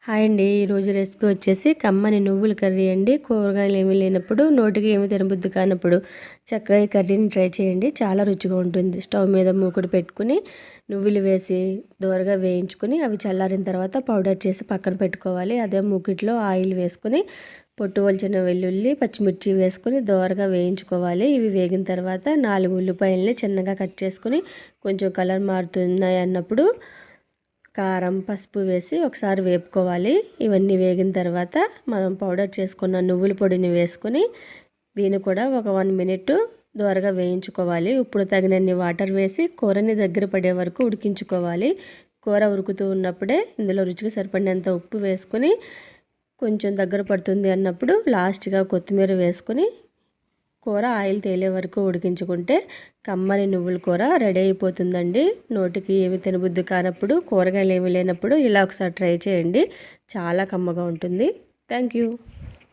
Hi అండి. ఈరోజు recipe వచ్చేసి కమ్మని నువ్వుల కర్రీ అండి. కూరగాయలు ఏమీ లేనప్పుడు, నోటికి ఏమీ తినబుద్ధి కానప్పుడు చక్కగా ఈ కర్రీని ట్రై చేయండి. చాలా రుచిగా ఉంటుంది. స్టవ్ మీద మూకుడు పెట్టుకుని నువ్వులు వేసి దోరగా వేయించుకుని అవి చల్లారిన తర్వాత పౌడర్ చేసి పక్కన పెట్టుకోవాలి. అదే మూకిట్లో ఆయిల్ వేసుకుని పొట్టు వలిచిన వెల్లుల్లి, పచ్చిమిర్చి వేసుకుని దోరగా వేయించుకోవాలి. ఇవి వేగిన తర్వాత 4 ఉల్లిపాయలని చిన్నగా కట్ చేసుకుని కొంచెం కలర్ మారుతున్నాయి అన్నప్పుడు కారం, పసుపు వేసి ఒకసారి వేపుకోవాలి. ఇవన్నీ వేగిన తర్వాత మనం పౌడర్ చేసుకున్న నువ్వుల పొడిని వేసుకొని దీన్ని కూడా ఒక 1 మినిట్ దోరగా వేయించుకోవాలి. ఇప్పుడు తగినన్ని వాటర్ వేసి కూరని దగ్గర పడే వరకు ఉడికించుకోవాలి. కూర ఉడుకుతూ ఉన్నప్పుడే ఇందులో రుచికి సరిపడినంత ఉప్పు వేసుకొని కొంచెం దగ్గర పడుతుంది అన్నప్పుడు లాస్ట్గా కొత్తిమీర వేసుకొని కూర ఆయిల్ తేలే వరకు ఉడికించుకుంటే కమ్మని నువ్వుల కూర రెడీ అయిపోతుందండి. నోటికి ఏమి తినబుద్ధి కానప్పుడు, కూరగాయలు ఏమి లేనప్పుడు ఇలా ఒకసారి ట్రై చేయండి. చాలా కమ్మగా ఉంటుంది. Thank you.